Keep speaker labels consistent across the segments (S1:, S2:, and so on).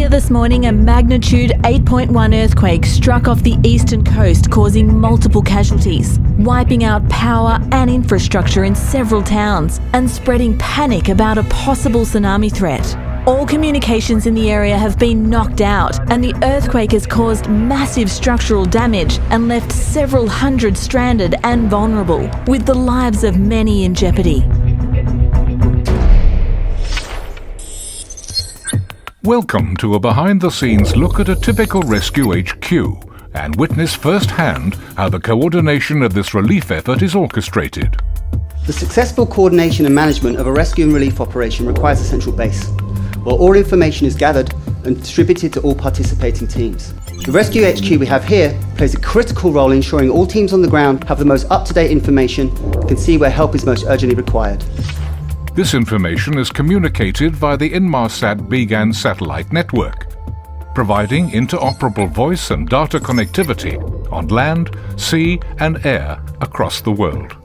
S1: This morning, a magnitude 8.1 earthquake struck off the eastern coast, causing multiple casualties, wiping out power and infrastructure in several towns and spreading panic about a possible tsunami threat. All communications in the area have been knocked out, and the earthquake has caused massive structural damage and left several hundred stranded and vulnerable, with the lives of many in jeopardy.
S2: Welcome to a behind-the-scenes look at a typical rescue HQ and witness firsthand how the coordination of this relief effort is orchestrated.
S3: The successful coordination and management of a rescue and relief operation requires a central base, where all information is gathered and distributed to all participating teams. The rescue HQ we have here plays a critical role in ensuring all teams on the ground have the most up-to-date information and can see where help is most urgently required.
S2: This information is communicated via the Inmarsat BGAN satellite network, providing interoperable voice and data connectivity on land, sea and air across the world.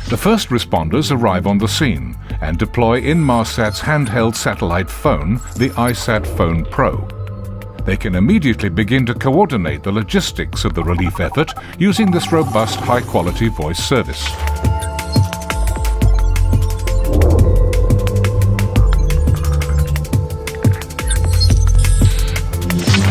S2: The first responders arrive on the scene and deploy Inmarsat's handheld satellite phone, the iSat Phone Pro. They can immediately begin to coordinate the logistics of the relief effort using this robust, high-quality voice service.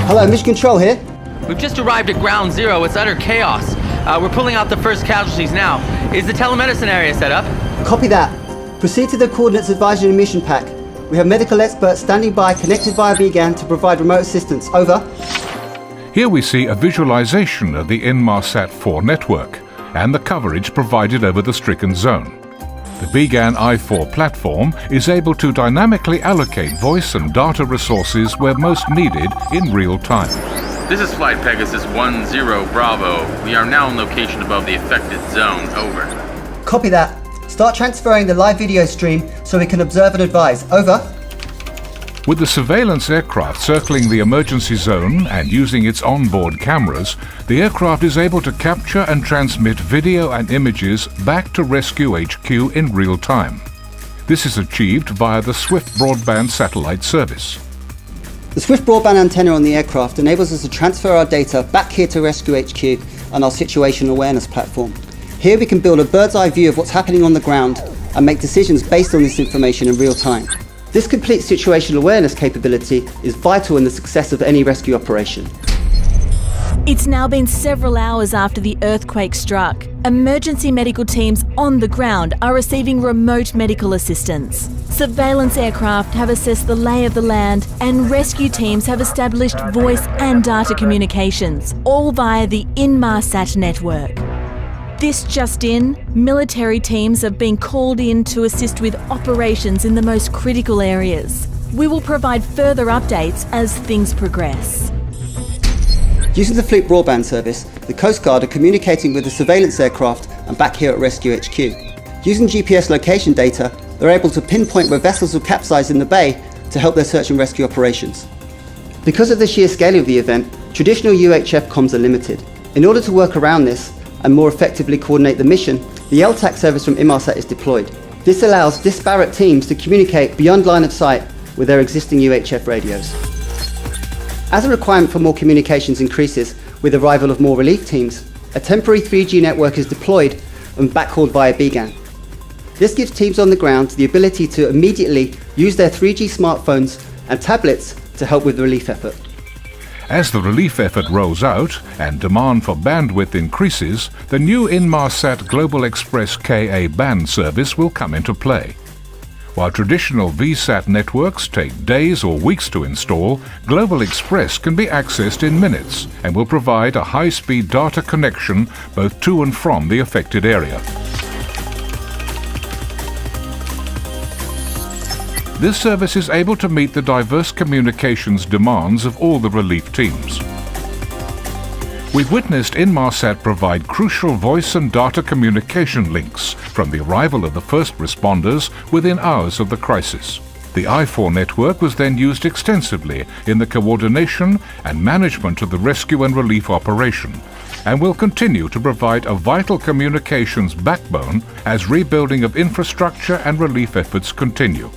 S3: Hello, Mission Control here.
S4: We've just arrived at Ground Zero. It's utter chaos. We're pulling out the first casualties now. Is the telemedicine area set up?
S3: Copy that. Proceed to the coordinates advisory and mission pack. We have medical experts standing by, connected via BGAN to provide remote assistance. Over.
S2: Here we see a visualization of the Inmarsat 4 network and the coverage provided over the stricken zone. The BGAN i4 platform is able to dynamically allocate voice and data resources where most needed in real time.
S5: This is Flight Pegasus 10 Bravo. We are now in location above the affected zone. Over.
S3: Copy that. Start transferring the live video stream so we can observe and advise. Over.
S2: With the surveillance aircraft circling the emergency zone and using its onboard cameras, the aircraft is able to capture and transmit video and images back to Rescue HQ in real time. This is achieved via the Swift broadband satellite service.
S3: The Swift broadband antenna on the aircraft enables us to transfer our data back here to Rescue HQ and our situational awareness platform. Here we can build a bird's eye view of what's happening on the ground and make decisions based on this information in real time. This complete situational awareness capability is vital in the success of any rescue operation.
S1: It's now been several hours after the earthquake struck. Emergency medical teams on the ground are receiving remote medical assistance. Surveillance aircraft have assessed the lay of the land, and rescue teams have established voice and data communications, all via the Inmarsat network. This just in, military teams have been called in to assist with operations in the most critical areas. We will provide further updates as things progress.
S3: Using the Fleet broadband service, the Coast Guard are communicating with the surveillance aircraft and back here at Rescue HQ. Using GPS location data, they're able to pinpoint where vessels will capsize in the bay to help their search and rescue operations. Because of the sheer scale of the event, traditional UHF comms are limited. In order to work around this and more effectively coordinate the mission, the LTAC service from Inmarsat is deployed. This allows disparate teams to communicate beyond line of sight with their existing UHF radios. As a requirement for more communications increases with the arrival of more relief teams, a temporary 3G network is deployed and backhauled via BGAN. This gives teams on the ground the ability to immediately use their 3G smartphones and tablets to help with the relief effort.
S2: As the relief effort rolls out and demand for bandwidth increases, the new Inmarsat Global Express KA band service will come into play. While traditional VSAT networks take days or weeks to install, Global Express can be accessed in minutes and will provide a high-speed data connection both to and from the affected area. This service is able to meet the diverse communications demands of all the relief teams. we've witnessed Inmarsat provide crucial voice and data communication links from the arrival of the first responders within hours of the crisis. The I4 network was then used extensively in the coordination and management of the rescue and relief operation, and will continue to provide a vital communications backbone as rebuilding of infrastructure and relief efforts continue.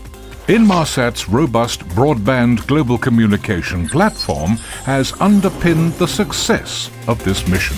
S2: Inmarsat's robust broadband global communication platform has underpinned the success of this mission.